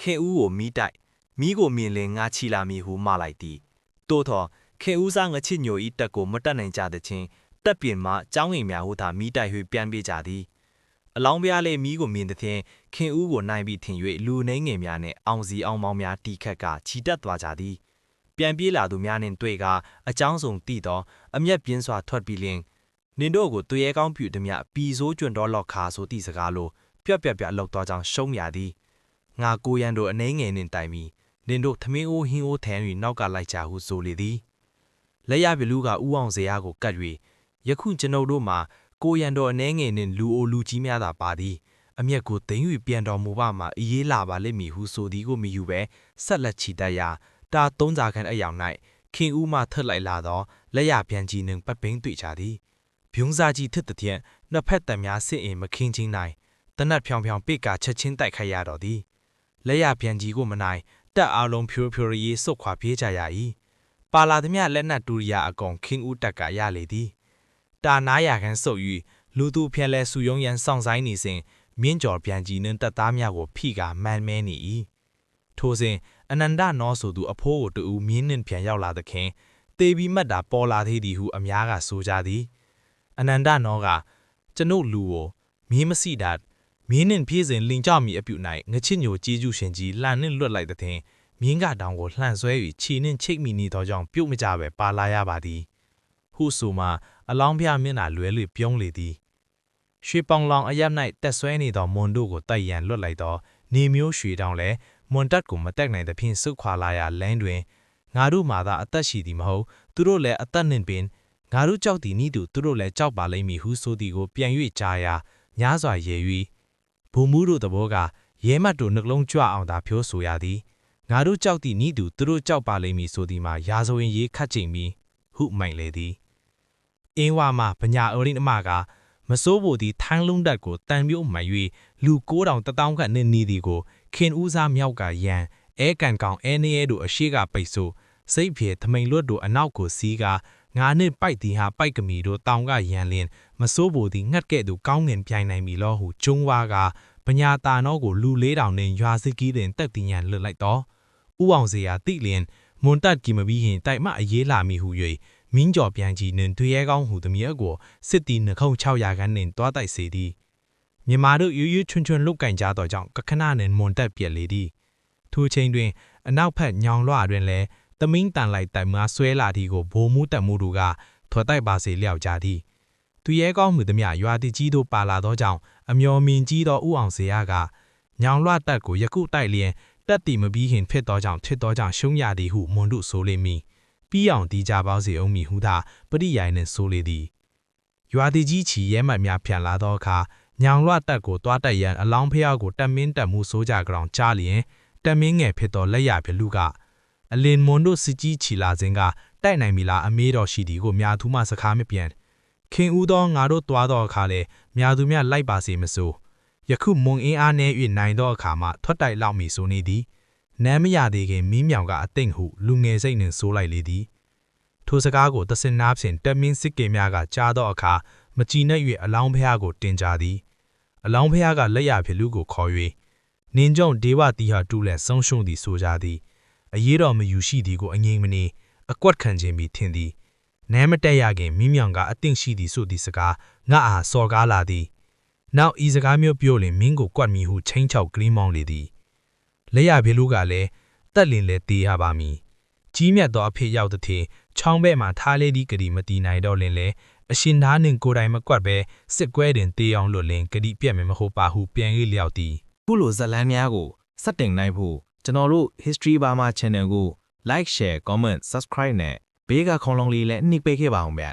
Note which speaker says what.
Speaker 1: ခင်ဦးကိုမိတိုက်မိကိုမြင်လင်ငါချီလာမည်ဟုမှားလိုက်သည်တိုးသောခင်ဦးစားငချစ်ညိုဤတက်ကိုမတက်နိုင်ကြတဲ့ချင်းတက်ပြင်မှကျောင်းငင်များဟုသာမိတိုက်၍ပြန်ပြေးကြသည်အလောင်းပြားလေးမိကိုမြင်တဲ့ဖြင့်ခင်ဦးကိုနိုင်ပြီးထင်၍လူနှိမ့်ငယ်များနှင့်အောင်စီအောင်မောင်းများတီခတ်ကချီတက်သွားကြသည်ပြန်ပြေးလာသူများနှင့်တွေ့ကအကြောင်းစုံတည်သောအမျက်ပြင်းစွာထွက်ပြီးလျင်နင်တို့ကိုသူရဲကောင်းပြူသည်မြပီဆိုးကျွန်းတော်လောက်ခါဆိုသည့်စကားလိုပြက်အလောက်သွားကြောင်းရှုံးရသည်ငါကိုရန်တို့အနေငယ်နှင့်တိုင်ပြီးနင်တို့သမင်းအိုးဟင်းအိုးထမ်း၍နောက်ကလိုက်ကြဟုဆိုလေသည်လက်ရပြလူကဥအောင်စရာကိုကတ်၍ယခုကျွန်ုပ်တို့မှာကိုရန်တော်အနေငယ်နှင့်လူအိုလူကြီးများသာပါသည်အမျက်ကိုသိမ့်၍ပြန်တော်မူပါမှာအေးလာပါလိမ့်မည်ဟုဆိုသည်ကိုမယူပဲဆက်လက်ချီတက်ရာတာသုံးစာခန့်အယောင်၌ခင်ဦးမှထက်လိုက်လာသောလက်ရပြန်ကြီးနှင့်ပတ်ပင်းတွေ့ကြသည်ဘုံစားကြီးထစ်တဲ့နှစ်ဖက်တံများစစ်အင်မခင်းချင်းနိုင်တနတ်ဖြောင်ပိကချက်ချင်းတိုက်ခိုက်ရတော်သည်လက်ရပြန်ကြီးကိုမနိုင်တက်အားလုံးဖြိုးရေးစုတ်ခွာပြေးကြရ၏ပါလာသည်မြလက်နက်တူရီယာအကောင်ခင်ဦးတက်ကရလေသည်တာနာရခန်းစုပ်၍လူသူဖျက်လဲစုယုံရန်စောင့်ဆိုင်နေစဉ်မြင်းကျော်ပြန်ကြီးနှင့်တပ်သားများကိုဖိကမန်မဲနေ၏ထိုစဉ်အနန္ဒနောဆိုသူအဖိုးကိုတူမြင်းနှင့်ပြန်ရောက်လာသခင်တေဘီမတ်တာပေါ်လာသေးသည်ဟုအများကဆိုကြသည်အနန္ဒနောကကျွန်ုပ်လူကိုမြင်းမစီတာမြင်းနှင့်ပြေးစဉ်လင်ကြမီအပြု၌ငချစ်ညိုကြီးကျူးရှင်ကြီးလှန်နှင့်လွတ်လိုက်တဲ့မြင်းကတောင်ကိုလှန်ဆွဲ၍ခြေနှင့်ချိတ်မိနေသောကြောင့်ပြုတ်မကြပဲပါလာရပါသည်ဟုဆိုမှအလောင်းပြမျက်နှာလွဲပြုံးလေသည်ရွှေပေါင်လောင်အရပ်၌တက်ဆွဲနေသောမွန်တို့ကိုတိုက်ရန်လွတ်လိုက်သောနေမျိုးရွှေတောင်လည်းမွန်တက်ကိုမတက်နိုင်သဖြင့်ဆုတ်ခွာလာရလမ်းတွင်ငါတို့မှသာအသက်ရှိသည်မဟုတ်သူတို့လည်းအသက်နှင့်ပင်ငါတို့ကြောက်သည်နည်းတူသူတို့လည်းကြောက်ပါလိမ့်မည်ဟုဆိုသည်ကိုပြန်၍ကြားရာညားစွာရေ၍ဘုံမှုတို့သဘောကရဲမတ်တို့နှလုံးကြွအောင်သာပြောဆိုရသည်ငါတို့ကြောက်သည့်နည်းတူသူတို့ကြောက်ပါလိမ့်မည်ဆိုသည်မှာရာဇဝင်ရေးခတ်ချိန်ပြီးဟုမိုင်လေသည်အင်းဝါမှပညာအရင်းအမကမစိုးဖို့သည်ထိုင်းလုံးတက်ကိုတန်ပြုတ်မှန်၍လူ9000ခန့်နှင့်နီးသည်ကိုခင်ဦးစားမြောက်ကရန်အဲကန်ကောင်အဲနေရဲတို့အရှိကပိတ်ဆို့စိတ်ဖြေသမိန်လွတ်တို့အနောက်ကိုစီးကငါနှင့်ပိုက်သည်ဟာပိုက်ကမီတို့တောင်ကရန်လင်းမစိုးဖို့သည်ငှက်ကဲ့သို့ကောင်းငင်ပြိုင်နိုင်မည်လောဟုကျုံးဝါကပညာတာနောကိုလူ4000နှင့်ရွာစစ်ကြီးတွင်တက်တင်ရန်လွတ်လိုက်တော့ဥအောင်စရာတိလျင်မွန်တက်ကီမပြီးရင်တိုက်မအရေးလာမည်ဟု၍မင်းကျော်ပြန်ကြီးနှင့်တွေ့ရဲကောင်းဟုသမီးအကိုစစ်တီနှခုံ600ခန်းနှင့်တွားတိုက်စေသည်မြန်မာတို့ရွရွချွန်းချွန်းလုတ်ကင်ကြသောကြောင့်ကခဏနှင့်မွန်တက်ပြက်လေသည်ထိုချိန်တွင်အနောက်ဖက်ညောင်လွှတွင်လည်းသမင်းတန်လိုက်တိုင်မှာဆွဲလာသည်ကိုဘိုးမှုတက်မှုတို့ကထွက်တိုက်ပါစေလျောက်ကြသည်သူရဲကောင်းမှုသည်မြရွာတိကြီးတို့ပါလာသောကြောင့်အမျော်မြင်ကြီးသောဥအောင်စရာကညောင်လွှတက်ကိုယခုတိုက်လျင်တက်တီမပြီးဟင်ဖြစ်သောကြောင့်ရှုံးရသည်ဟုမွန်တို့ဆိုလိမ့်မည်ပြီးအောင်ဒီကြပေါင်းစေအောင်မည်ဟုသာပရိယာယနှင့်ဆိုလေသည်ရွာတိကြီးချီရဲမှတ်များဖြန့်လာသောအခါညောင်လွှတက်ကိုတွားတိုက်ရန်အလောင်းဖျားကိုတက်မင်းတက်မှုဆိုကြကြောင်ကြားလျင်တက်မင်းငယ်ဖြစ်သောလက်ရပြလူကအလင်မွန်တို့စစ်ကြီးချီလာခြင်းကတိုက်နိုင်ပြီလားအမေးတော်ရှိသည်ကိုမြာသူမှစကားမပြန်ခင်ဦးသောငါတို့တွားသောအခါလေမြာသူမြလိုက်ပါစေမစိုးယခုမွန်အင်းအားနှဲ၍နိုင်သောအခါမှထွက်တိုက်လောက်မည်ဆိုနေသည်နမ်းမရသေးခင်မင်းမြောင်ကအသိမ့်ဟုလူငယ်စိတ်နှင့်ဆိုးလိုက်လေသည်ထိုစကားကိုတဆင်နာဖြင့်တက်မင်းစစ်ကေများကကြားသောအခါမကြည်နှက်၍အလောင်းဖျားကိုတင်ကြသည်အလောင်းဖျားကလက်ရဖြစ်လူကိုခေါ်၍နင်းကြောင့်ဒေဝတီဟာတူးလက်ဆုံးရှုံးသည်ဆိုကြသည်အရေးတော်မယူရှိသည်ကိုအငြိမ်မနေအကွက်ခံခြင်းပြီးထင်သည်နမ်းမတက်ရခင်မင်းမြောင်ကအသိရှိသည်ဆိုသည့်စကားငါအားစော်ကားလာသည်နောက်ဤစကားမျိုးပြောလင်မင်းကိုကွက်မီဟုချင်းချောက်ကလေးမောင်းလေသည်လက်ရဖြစ်လူကလည်းတက်လင်လည်းတေးရပါမည်ကြီးမြတ်သောအဖေရောက်သည်ထင်ချောင်းဘဲ့မှထားလေသည်ကတိမတီနိုင်တော့လင်လေအရှင်သားနှင့်ကိုယ်တိုင်မကွက်ပဲစစ်ကွဲတွင်တေးအောင်လွတ်လင်ကတိပြက်မယ်မဟုတ်ပါဟုပြန်၍လျောက်သည်
Speaker 2: ခုလိုဇလန်းများကိုစက်တင်နိုင်ဖို့ကျွန်တော်တို့ History Burma Channel ကို Like Share Comment Subscribe နဲ့ဘေးကခေါင်းလုံးလေးလည်းနှိပ်ပေးခဲ့ပါအောင်ဗျာ